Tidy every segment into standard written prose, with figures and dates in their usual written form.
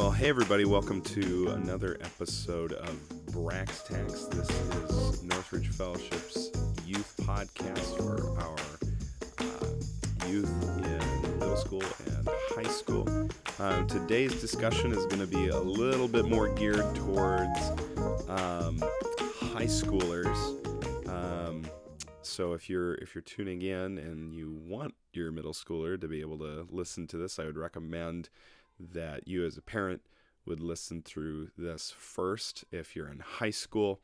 Well, hey everybody, welcome to another episode of Brax Tax. This is Northridge Fellowship's youth podcast for our youth in middle school and high school. Today's discussion is going to be a little bit more geared towards high schoolers. So if you're tuning in and you want your middle schooler to be able to listen to this, I would recommend that you as a parent would listen through this first. If you're in high school,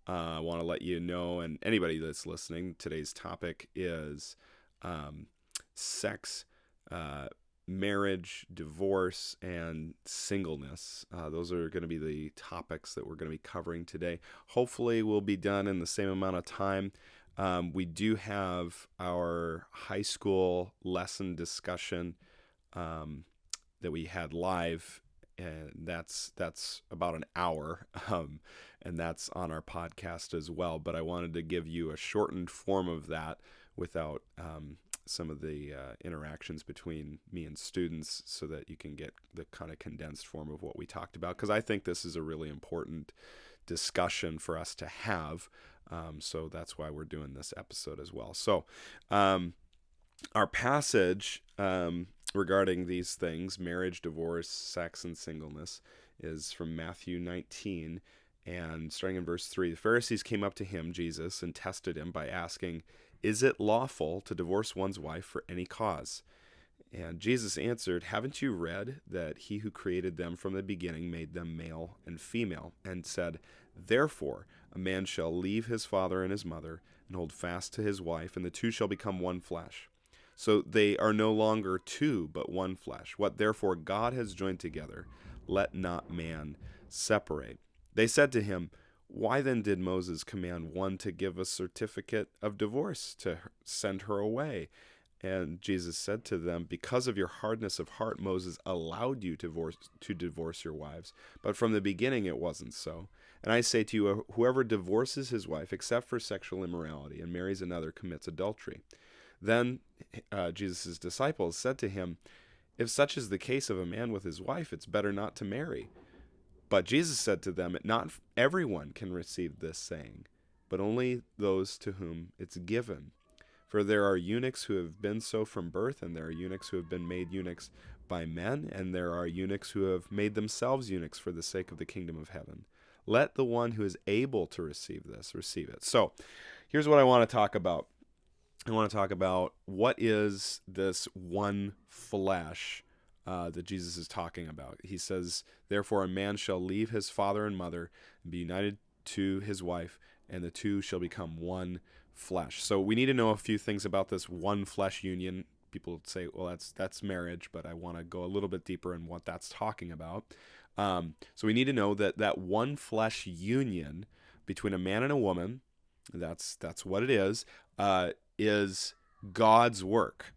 I want to let you know, and anybody that's listening, today's topic is sex, marriage, divorce, and singleness. Those are going to be the topics that we're going to be covering today. Hopefully we'll be done in the same amount of time. We do have our high school lesson discussion that we had live, and that's about an hour, and that's on our podcast as well. But I wanted to give you a shortened form of that without some of the interactions between me and students, so that you can get the kind of condensed form of what we talked about, because I think this is a really important discussion for us to have. So that's why we're doing this episode as well. So our passage regarding these things, marriage, divorce, sex, and singleness, is from Matthew 19, and starting in verse 3. The Pharisees came up to him, Jesus, and tested him by asking, "Is it lawful to divorce one's wife for any cause?" And Jesus answered, "Haven't you read that he who created them from the beginning made them male and female, and said, 'Therefore a man shall leave his father and his mother, and hold fast to his wife, and the two shall become one flesh.' So they are no longer two, but one flesh. What therefore God has joined together, let not man separate." They said to him, "Why then did Moses command one to give a certificate of divorce, to send her away?" And Jesus said to them, "Because of your hardness of heart, Moses allowed you to divorce your wives, but from the beginning it wasn't so. And I say to you, whoever divorces his wife except for sexual immorality and marries another commits adultery." Then Jesus' disciples said to him, "If such is the case of a man with his wife, it's better not to marry." But Jesus said to them, "Not everyone can receive this saying, but only those to whom it's given. For there are eunuchs who have been so from birth, and there are eunuchs who have been made eunuchs by men, and there are eunuchs who have made themselves eunuchs for the sake of the kingdom of heaven. Let the one who is able to receive this receive it." So here's what I want to talk about. I want to talk about what is this one flesh that Jesus is talking about. He says, "Therefore a man shall leave his father and mother and be united to his wife, and the two shall become one flesh." So we need to know a few things about this one flesh union. People say, well, that's marriage, but I want to go a little bit deeper in what that's talking about. So we need to know that one flesh union between a man and a woman, that's what it is God's work.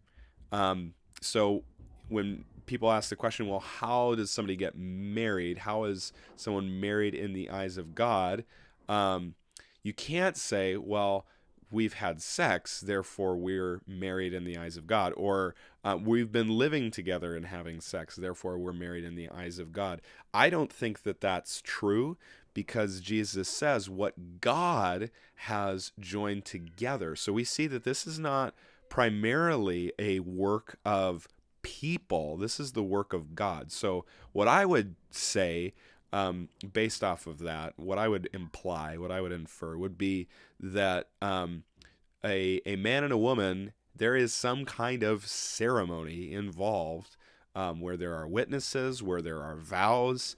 So when people ask the question, well, how does somebody get married? How is someone married in the eyes of God? You can't say, well, we've had sex, therefore we're married in the eyes of God, or we've been living together and having sex, therefore we're married in the eyes of God. I don't think that that's true, because Jesus says what God has joined together. So we see that this is not primarily a work of people. This is the work of God. So what I would say, based off of that, what I would imply, what I would infer would be that a man and a woman, there is some kind of ceremony involved, where there are witnesses, where there are vows,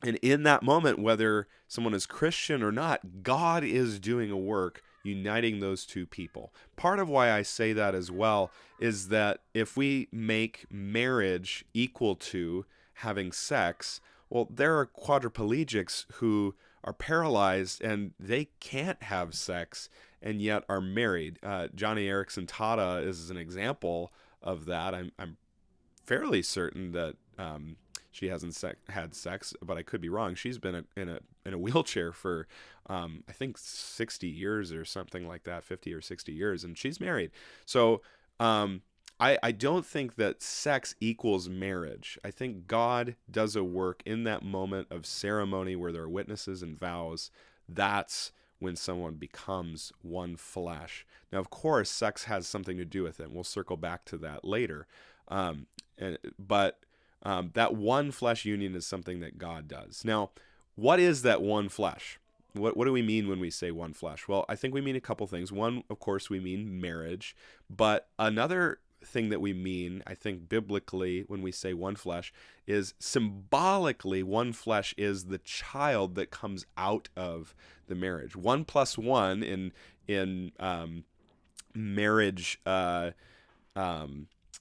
and in that moment, whether someone is Christian or not, God is doing a work uniting those two people. Part of why I say that as well is that if we make marriage equal to having sex, well, there are quadriplegics who are paralyzed and they can't have sex and yet are married. Johnny Erickson Tata is an example of that. I'm fairly certain that she hasn't had sex, but I could be wrong. She's been in a wheelchair for I think 60 years or something like that, 50 or 60 years, and she's married. So I I don't think that sex equals marriage. I think God does a work in that moment of ceremony where there are witnesses and vows. That's when someone becomes one flesh. Now, of course, sex has something to do with it. And we'll circle back to that later. But that one flesh union is something that God does. Now, what is that one flesh? What do we mean when we say one flesh? Well, I think we mean a couple things. One, of course, we mean marriage. But another thing that we mean, I think biblically, when we say one flesh, is symbolically one flesh is the child that comes out of the marriage. 1+1 in marriage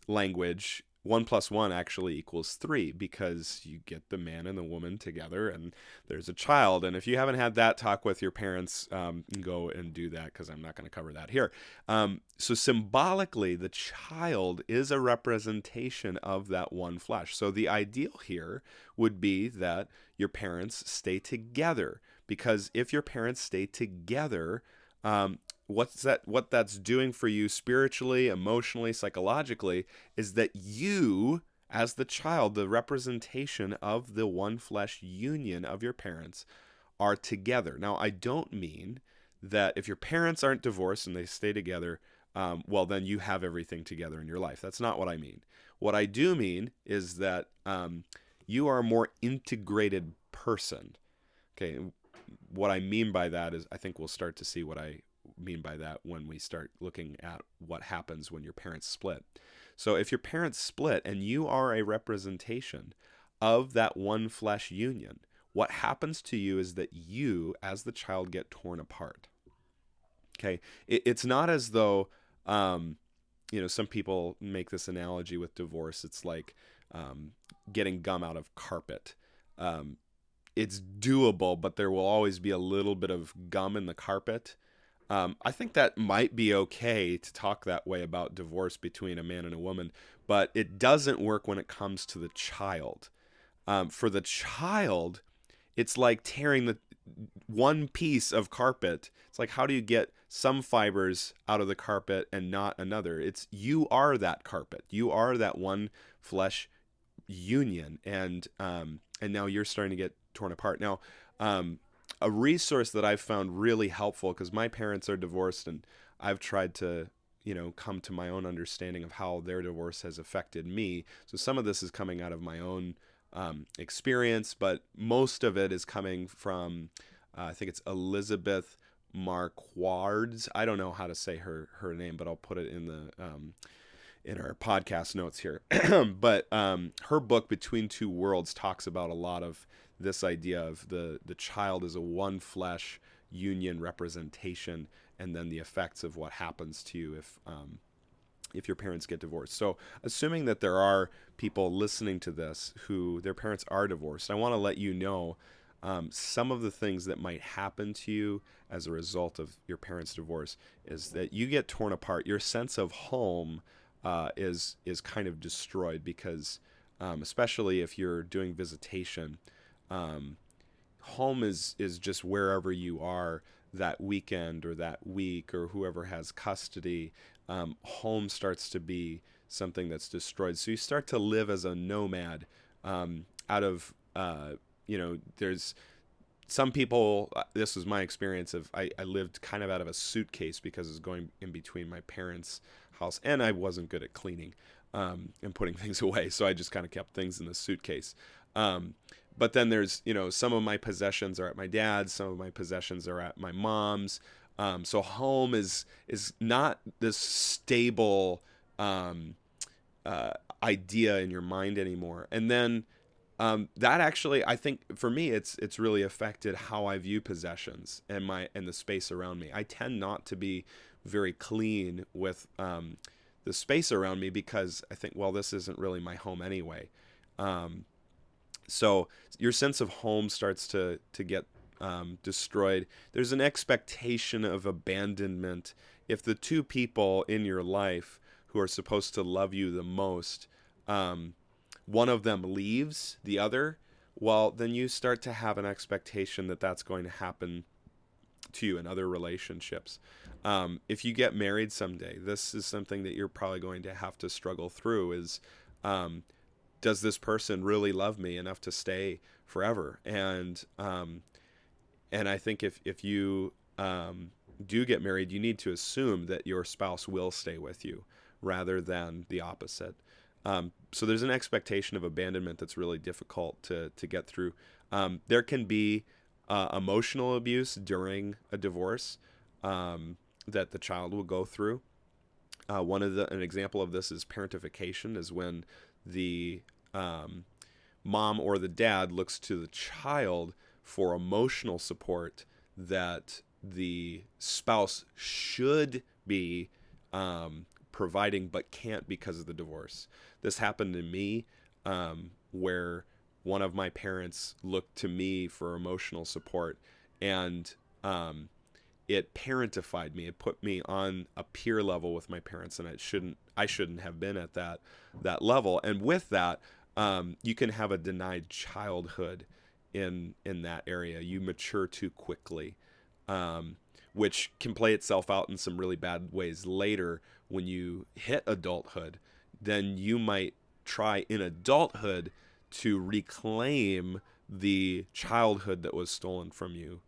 language. 1+1 actually equals 3 because you get the man and the woman together and there's a child. And if you haven't had that talk with your parents, go and do that because I'm not going to cover that here. So symbolically, the child is a representation of that one flesh. So the ideal here would be that your parents stay together, because if your parents stay together, what that's doing for you spiritually, emotionally, psychologically, is that you, as the child, the representation of the one flesh union of your parents, are together. Now, I don't mean that if your parents aren't divorced and they stay together, well, then you have everything together in your life. That's not what I mean. What I do mean is that you are a more integrated person. Okay, what I mean by that is, I think we'll start to see what I mean by that when we start looking at what happens when your parents split. So if your parents split and you are a representation of that one flesh union, what happens to you is that you, as the child, get torn apart. Okay, it's not as though, some people make this analogy with divorce. It's like getting gum out of carpet. It's doable, but there will always be a little bit of gum in the carpet. I think that might be okay to talk that way about divorce between a man and a woman, but it doesn't work when it comes to the child. For the child, it's like tearing the one piece of carpet. It's like, how do you get some fibers out of the carpet and not another? It's, you are that carpet. You are that one flesh union, and now you're starting to get torn apart. Now, a resource that I've found really helpful, because my parents are divorced and I've tried to, come to my own understanding of how their divorce has affected me. So some of this is coming out of my own experience, but most of it is coming from, I think it's Elizabeth Marquards. I don't know how to say her name, but I'll put it in the in our podcast notes here. But her book, Between Two Worlds, talks about a lot of this idea of the child as a one flesh union representation, and then the effects of what happens to you if your parents get divorced. So assuming that there are people listening to this who their parents are divorced, I want to let you know some of the things that might happen to you as a result of your parents' divorce is that you get torn apart. Your sense of home is kind of destroyed, because especially if you're doing visitation, home is just wherever you are that weekend or that week, or whoever has custody. Home starts to be something that's destroyed. So you start to live as a nomad out of, there's some people, this was my experience of, I lived kind of out of a suitcase because I was going in between my parents' house, and I wasn't good at cleaning and putting things away. So I just kind of kept things in the suitcase. But then there's, some of my possessions are at my dad's, some of my possessions are at my mom's. So home is not this stable idea in your mind anymore. And then that actually, I think for me, it's really affected how I view possessions and the space around me. I tend not to be very clean with the space around me, because I think, well, this isn't really my home anyway. So your sense of home starts to get destroyed. There's an expectation of abandonment. If the two people in your life who are supposed to love you the most, one of them leaves the other, well, then you start to have an expectation that that's going to happen to you in other relationships. If you get married someday, this is something that you're probably going to have to struggle through is, does this person really love me enough to stay forever? And I think if you do get married, you need to assume that your spouse will stay with you rather than the opposite. So there's an expectation of abandonment that's really difficult to get through. There can be emotional abuse during a divorce that the child will go through. An example of this is parentification, is when the mom or the dad looks to the child for emotional support that the spouse should be providing but can't because of the divorce. This happened to me, where one of my parents looked to me for emotional support, and it parentified me. It put me on a peer level with my parents, and I shouldn't have been at that level. And with that, you can have a denied childhood in that area. You mature too quickly, which can play itself out in some really bad ways later when you hit adulthood. Then you might try in adulthood to reclaim the childhood that was stolen from you,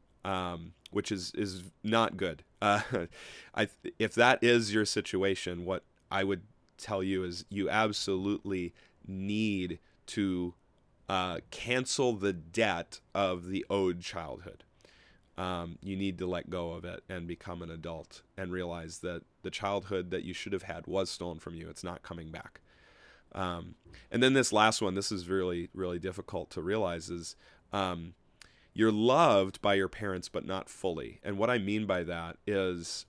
which is not good. If that is your situation, what I would tell you is you absolutely need to cancel the debt of the owed childhood. You need to let go of it and become an adult and realize that the childhood that you should have had was stolen from you. It's not coming back. And then this last one, this is really, really difficult to realize, is you're loved by your parents, but not fully. And what I mean by that is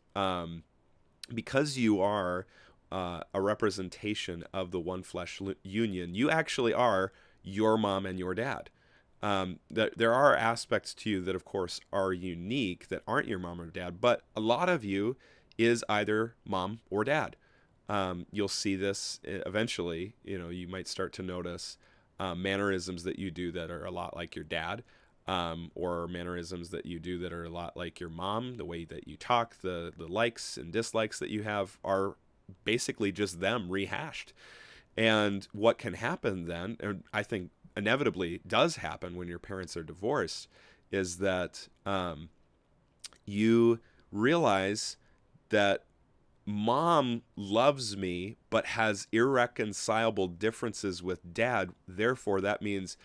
because you are a representation of the one flesh union, you actually are your mom and your dad. There are aspects to you that, of course, are unique that aren't your mom or dad, but a lot of you is either mom or dad. You'll see this eventually. You might start to notice mannerisms that you do that are a lot like your dad, or mannerisms that you do that are a lot like your mom. The way that you talk, the likes and dislikes that you have are basically just them rehashed. And what can happen then, and I think inevitably does happen when your parents are divorced, is that you realize that mom loves me but has irreconcilable differences with dad. Therefore, that means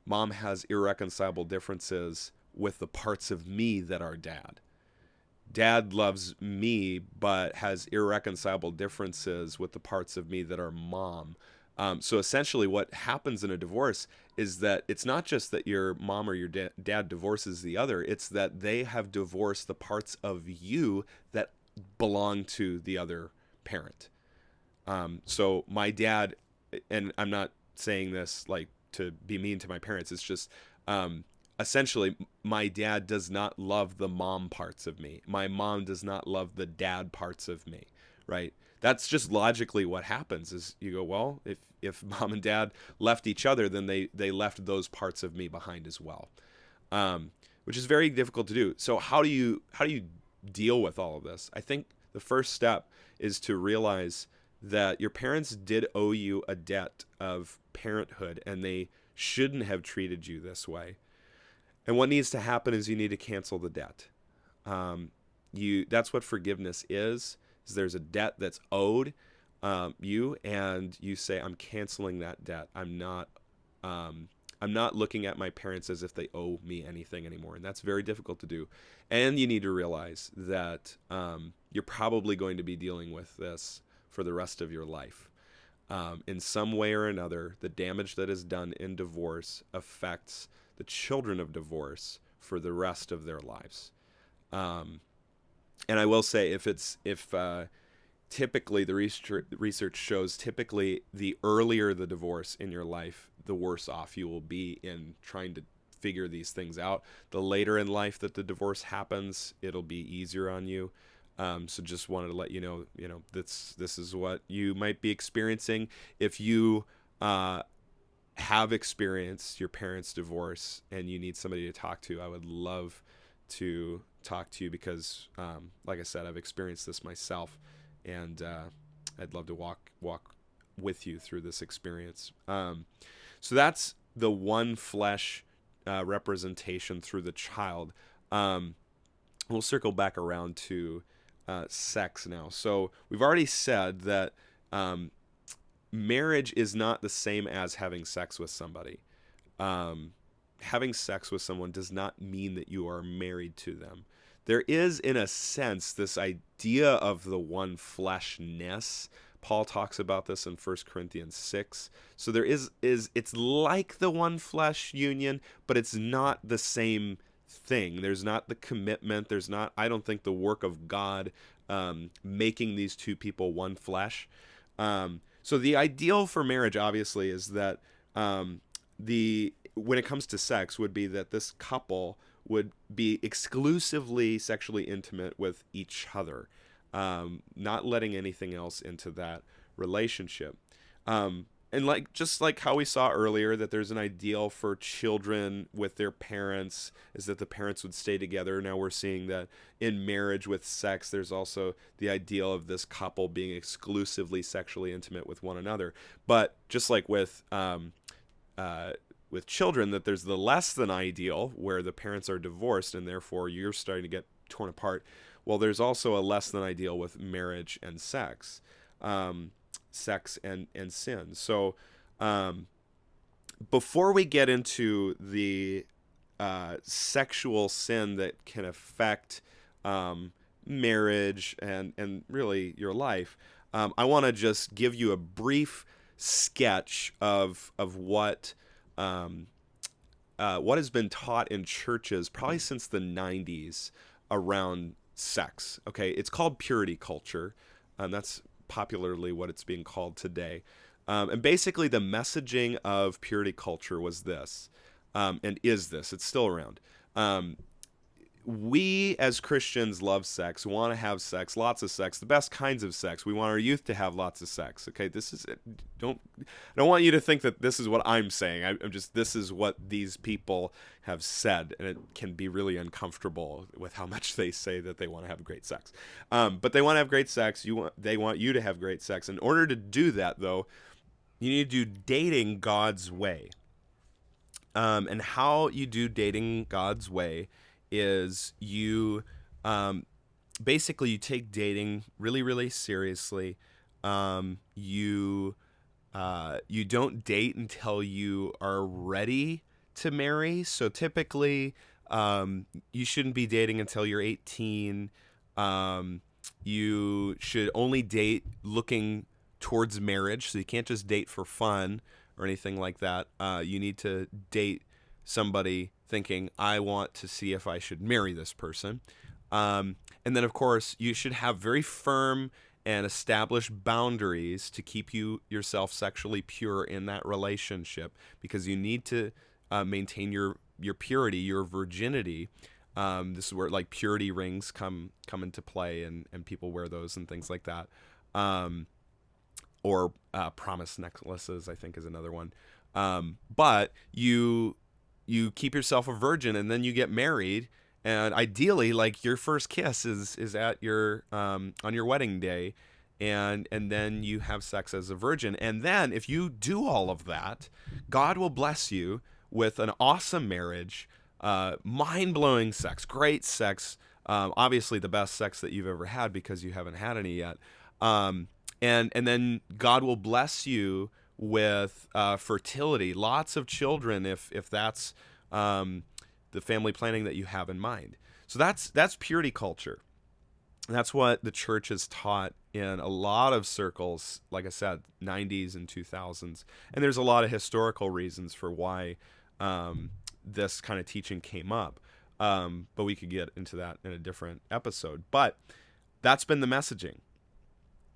mom has irreconcilable differences with the parts of me that are dad. Dad loves me but has irreconcilable differences with the parts of me that are mom. So essentially what happens in a divorce is that it's not just that your mom or your dad divorces the other, it's that they have divorced the parts of you that belong to the other parent. So my dad, and I'm not saying this like to be mean to my parents, it's just essentially my dad does not love the mom parts of me. My mom does not love the dad parts of me, right? That's just logically what happens is you go, well, if mom and dad left each other, then they left those parts of me behind as well, which is very difficult to do. So how do you deal with all of this? I think the first step is to realize that your parents did owe you a debt of parenthood, and they shouldn't have treated you this way. And what needs to happen is you need to cancel the debt. That's what forgiveness is there's a debt that's owed you, and you say, I'm canceling that debt. I'm not looking at my parents as if they owe me anything anymore. And that's very difficult to do. And you need to realize that you're probably going to be dealing with this for the rest of your life. In some way or another, the damage that is done in divorce affects the children of divorce for the rest of their lives. And I will say, if typically the research shows typically the earlier the divorce in your life, the worse off you will be in trying to figure these things out. The later in life that the divorce happens, it'll be easier on you. So just wanted to let you know, this is what you might be experiencing. If you have experienced your parents' divorce and you need somebody to talk to, I would love to talk to you because, like I said, I've experienced this myself, and I'd love to walk with you through this experience. So that's the one flesh representation through the child. We'll circle back around to sex now. So we've already said that marriage is not the same as having sex with somebody. Having sex with someone does not mean that you are married to them. There is, in a sense, this idea of the one fleshness. Paul talks about this in 1 Corinthians 6. So there is it's like the one flesh union, but it's not the same thing. There's not the commitment. There's not, I don't think, the work of God making these two people one flesh. So the ideal for marriage, obviously, is that when it comes to sex, would be that this couple would be exclusively sexually intimate with each other, not letting anything else into that relationship. And just like how we saw earlier, that there's an ideal for children with their parents, is that the parents would stay together. Now we're seeing that in marriage with sex, there's also the ideal of this couple being exclusively sexually intimate with one another. But just like with children, that there's the less than ideal where the parents are divorced and therefore you're starting to get torn apart. Well, there's also a less than ideal with marriage and sex. Sex and sin. So before we get into the sexual sin that can affect marriage and really your life, I want to just give you a brief sketch of what has been taught in churches probably since the 90s around sex. Okay, it's called purity culture. That's popularly what it's being called today. And basically the messaging of purity culture was this, and is this, it's still around. We as Christians love sex, want to have sex, lots of sex, the best kinds of sex. We want our youth to have lots of sex. Okay, this is it. I don't want you to think that this is what I'm saying. This is what these people have said, and it can be really uncomfortable with how much they say that they want to have great sex. But they want to have great sex. They want you to have great sex. In order to do that, though, you need to do dating God's way. And how you do dating God's way is you basically you take dating really, really seriously. You don't date until you are ready to marry. So typically, you shouldn't be dating until you're 18. You should only date looking towards marriage. So you can't just date for fun or anything like that. You need to date somebody thinking, I want to see if I should marry this person. And then, of course, you should have very firm and established boundaries to keep yourself sexually pure in that relationship, because you need to maintain your purity, your virginity. This is where like purity rings come into play, and people wear those and things like that. Or promise necklaces, I think, is another one. But you keep yourself a virgin, and then you get married, and ideally, like, your first kiss is at your on your wedding day, and then you have sex as a virgin. And then if you do all of that, God will bless you with an awesome marriage, mind-blowing sex, great sex, obviously the best sex that you've ever had because you haven't had any yet. And then God will bless you with fertility, lots of children, if that's the family planning that you have in mind. So that's purity culture. That's what the church has taught in a lot of circles, like I said, 90s and 2000s. And there's a lot of historical reasons for why this kind of teaching came up. But we could get into that in a different episode. But that's been the messaging.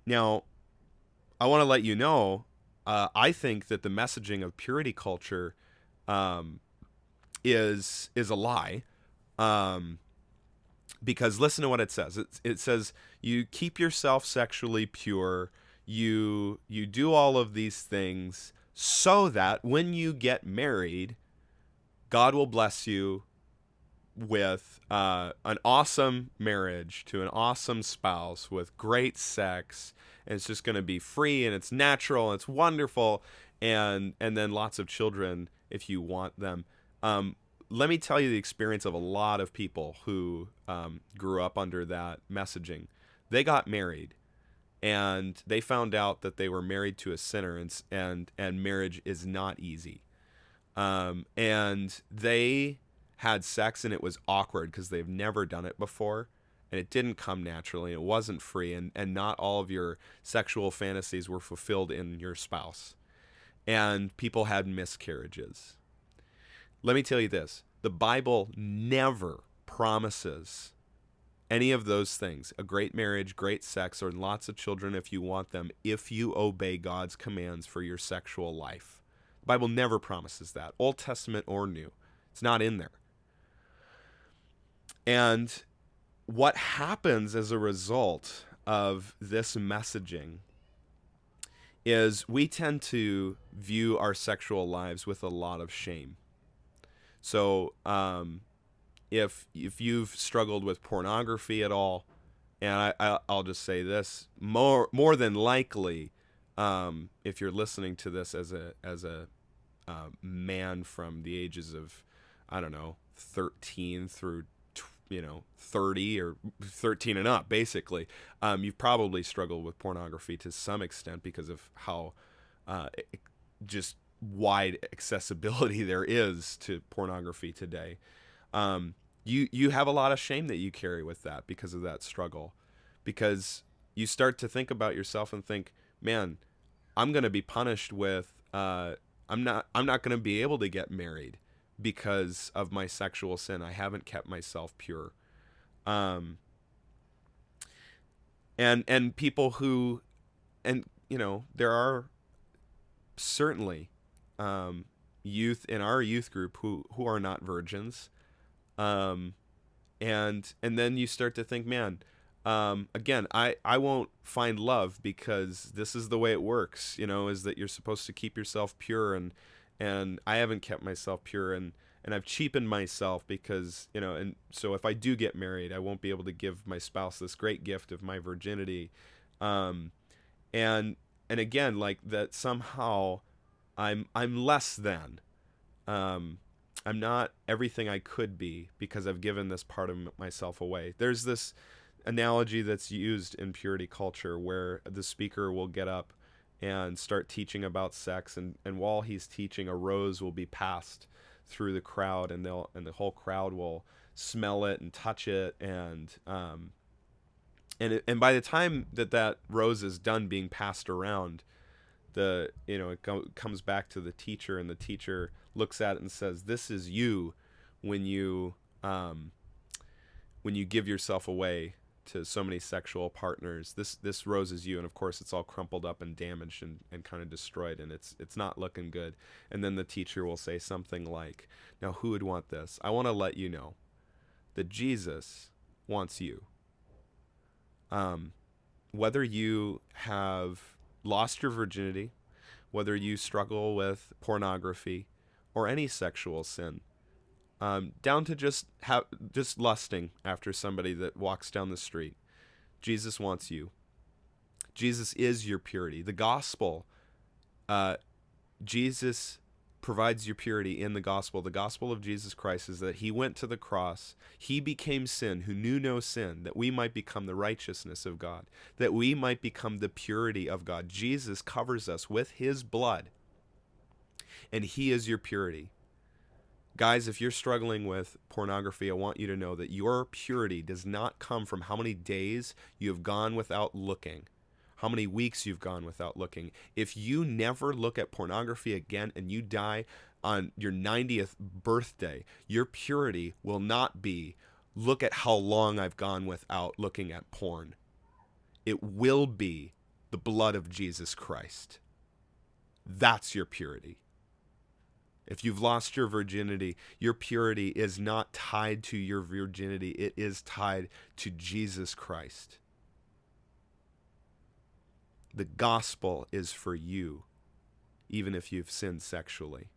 Now, I want to let you know, I think that the messaging of purity culture is a lie, because listen to what it says. It says you keep yourself sexually pure, you do all of these things so that when you get married, God will bless you with an awesome marriage to an awesome spouse with great sex, and it's just going to be free and it's natural and it's wonderful, and then lots of children if you want them. Let me tell you the experience of a lot of people who grew up under that messaging. They got married, and they found out that they were married to a sinner, and marriage is not easy. And they had sex, and it was awkward because they've never done it before, and it didn't come naturally, and it wasn't free, and not all of your sexual fantasies were fulfilled in your spouse. And people had miscarriages. Let me tell you this. The Bible never promises any of those things. A great marriage, great sex, or lots of children if you want them, if you obey God's commands for your sexual life. The Bible never promises that, Old Testament or New. It's not in there. And what happens as a result of this messaging is we tend to view our sexual lives with a lot of shame. So if you've struggled with pornography at all, and I'll just say this, more than likely, if you're listening to this as a man from the ages of, I don't know, 13 through 30 or 13 and up, basically, you've probably struggled with pornography to some extent because of how just wide accessibility there is to pornography today. You have a lot of shame that you carry with that because of that struggle, because you start to think about yourself and think, man, I'm going to be punished with I'm not going to be able to get married because of my sexual sin. I haven't kept myself pure. And people who, and there are certainly youth in our youth group who are not virgins. And then you start to think, man, again, I won't find love because this is the way it works, is that you're supposed to keep yourself pure, and I haven't kept myself pure, and I've cheapened myself because, and so if I do get married, I won't be able to give my spouse this great gift of my virginity. And again, like that somehow I'm less than, I'm not everything I could be because I've given this part of myself away. There's this analogy that's used in purity culture where the speaker will get up and start teaching about sex, and while he's teaching, a rose will be passed through the crowd, and the whole crowd will smell it and touch it, and by the time that rose is done being passed around, it comes back to the teacher, and the teacher looks at it and says, "This is you when you give yourself away to so many sexual partners. This rose is you." And of course it's all crumpled up and damaged and kind of destroyed, and it's not looking good. And then the teacher will say something like, "Now who would want this? I want to let you know that Jesus wants you. Whether you have lost your virginity, whether you struggle with pornography or any sexual sin, down to just lusting after somebody that walks down the street, Jesus wants you. Jesus is your purity. The gospel, Jesus provides your purity in the gospel. The gospel of Jesus Christ is that he went to the cross. He became sin who knew no sin, that we might become the righteousness of God, that we might become the purity of God. Jesus covers us with his blood, and he is your purity. Guys, if you're struggling with pornography, I want you to know that your purity does not come from how many days you have gone without looking, how many weeks you've gone without looking. If you never look at pornography again and you die on your 90th birthday, your purity will not be, look at how long I've gone without looking at porn. It will be the blood of Jesus Christ. That's your purity. If you've lost your virginity, your purity is not tied to your virginity. It is tied to Jesus Christ. The gospel is for you, even if you've sinned sexually.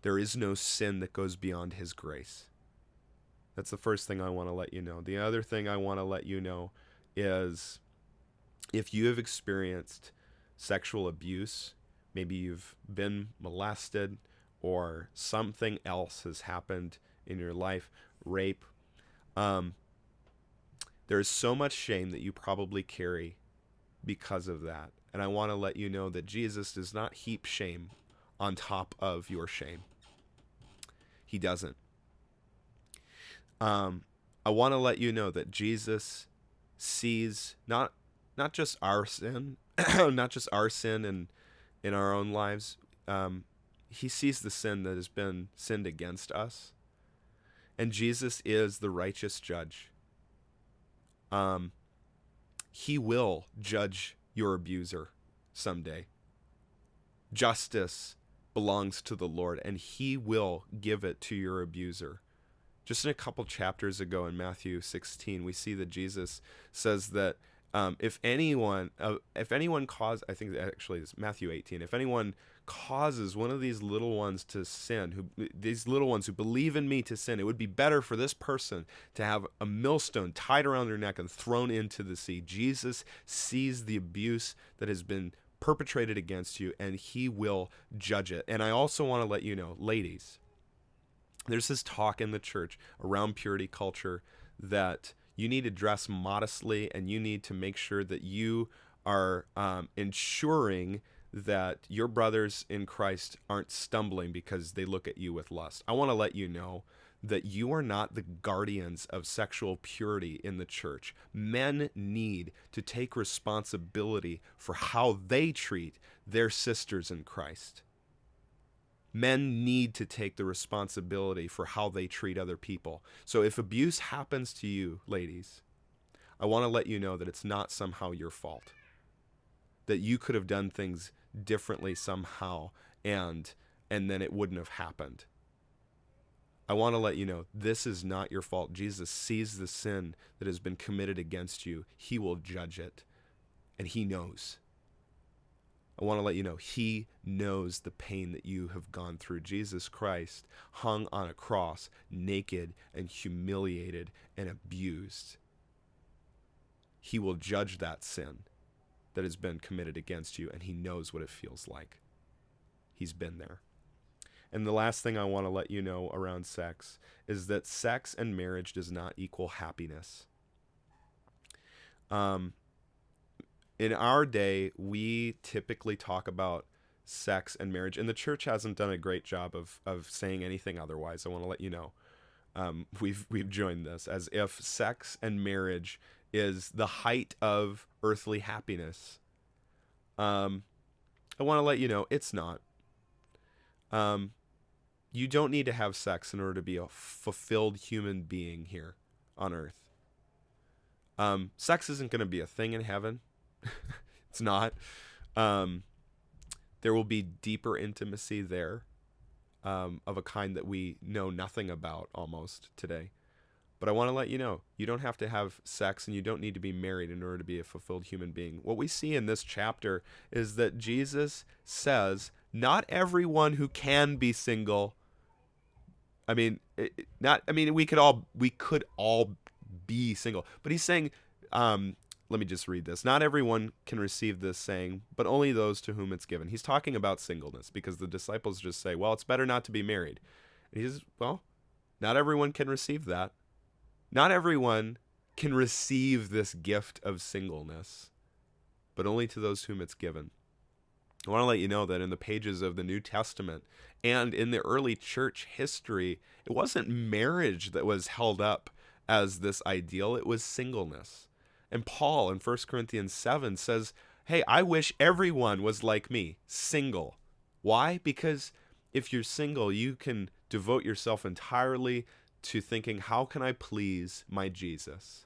There is no sin that goes beyond his grace. That's the first thing I want to let you know. The other thing I want to let you know is if you have experienced sexual abuse, maybe you've been molested or something else has happened in your life, rape, there's so much shame that you probably carry because of that. And I want to let you know that Jesus does not heap shame on top of your shame. He doesn't. I want to let you know that Jesus sees not just our sin, not just our sin in our own lives. He sees the sin that has been sinned against us. And Jesus is the righteous judge. He will judge your abuser someday. Justice belongs to the Lord, and he will give it to your abuser. Just in a couple chapters ago in Matthew 16, we see that Jesus says that if anyone causes, I think actually it's Matthew 18, if anyone causes one of these little ones to sin, these little ones who believe in me to sin, it would be better for this person to have a millstone tied around their neck and thrown into the sea. Jesus sees the abuse that has been perpetrated against you, and he will judge it. And I also want to let you know, ladies, there's this talk in the church around purity culture that you need to dress modestly and you need to make sure that you are ensuring that your brothers in Christ aren't stumbling because they look at you with lust. I want to let you know that you are not the guardians of sexual purity in the church. Men need to take responsibility for how they treat their sisters in Christ. Men need to take the responsibility for how they treat other people. So if abuse happens to you, ladies, I want to let you know that it's not somehow your fault. That you could have done things differently somehow, and then it wouldn't have happened. I want to let you know this is not your fault. Jesus sees the sin that has been committed against you. He will judge it, and he knows. I want to let you know he knows the pain that you have gone through. Jesus Christ hung on a cross, naked and humiliated and abused. He will judge that sin that has been committed against you, and he knows what it feels like. He's been there. And the last thing I want to let you know around sex is that sex and marriage does not equal happiness. In our day, we typically talk about sex and marriage, and the church hasn't done a great job of saying anything otherwise. I want to let you know. We've joined this as if sex and marriage is the height of earthly happiness. I want to let you know it's not. You don't need to have sex in order to be a fulfilled human being here on earth. Sex isn't going to be a thing in heaven. It's not. There will be deeper intimacy there, of a kind that we know nothing about almost today. But I want to let you know, you don't have to have sex and you don't need to be married in order to be a fulfilled human being. What we see in this chapter is that Jesus says, not everyone who can be single. We could all be single, but he's saying, let me just read this. Not everyone can receive this saying, but only those to whom it's given. He's talking about singleness because the disciples just say, well, it's better not to be married. And he says, well, not everyone can receive that. Not everyone can receive this gift of singleness, but only to those whom it's given. I want to let you know that in the pages of the New Testament and in the early church history, it wasn't marriage that was held up as this ideal, it was singleness. And Paul in 1 Corinthians 7 says, hey, I wish everyone was like me, single. Why? Because if you're single, you can devote yourself entirely to thinking, how can I please my Jesus?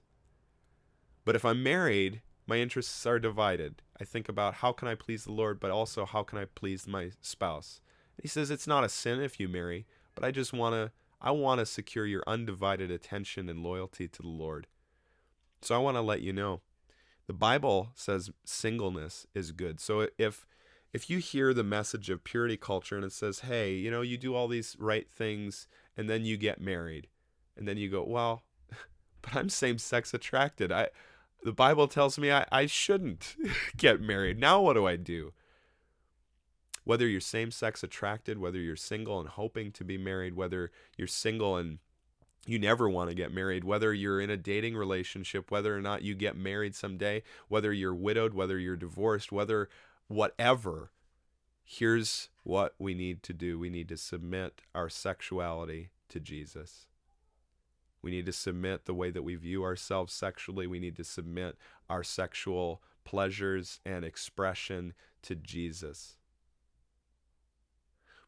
But if I'm married, my interests are divided. I think about how can I please the Lord, but also how can I please my spouse? And he says it's not a sin if you marry, but I want to secure your undivided attention and loyalty to the Lord. So I want to let you know, the Bible says singleness is good. So if you hear the message of purity culture and it says, hey, you do all these right things and then you get married, And then you go, well, but I'm same-sex attracted. The Bible tells me I shouldn't get married. Now what do I do? Whether you're same-sex attracted, whether you're single and hoping to be married, whether you're single and you never want to get married, whether you're in a dating relationship, whether or not you get married someday, whether you're widowed, whether you're divorced, whatever, here's what we need to do. We need to submit our sexuality to Jesus. We need to submit the way that we view ourselves sexually. We need to submit our sexual pleasures and expression to Jesus.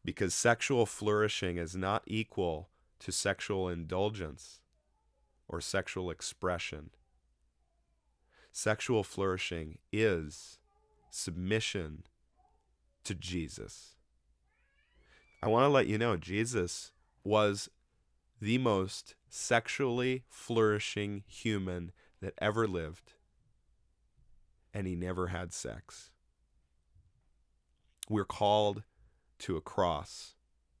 Because sexual flourishing is not equal to sexual indulgence or sexual expression. Sexual flourishing is submission to Jesus. I want to let you know, Jesus was the most sexually flourishing human that ever lived, and he never had sex. We're called to a cross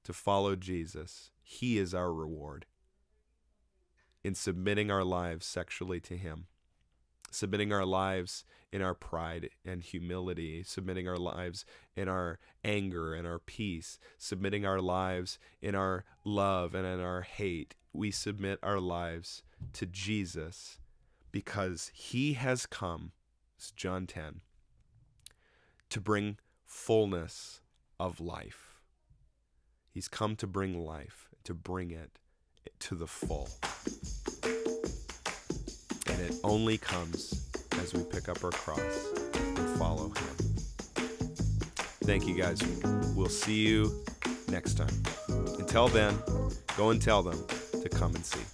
to follow Jesus. He is our reward in submitting our lives sexually to him, submitting our lives in our pride and humility, submitting our lives in our anger and our peace, submitting our lives in our love and in our hate. We submit our lives to Jesus because he has come, it's John 10, to bring fullness of life. He's come to bring life, to bring it to the full. And it only comes as we pick up our cross and follow him. Thank you, guys. We'll see you next time. Until then, go and tell them to come and see.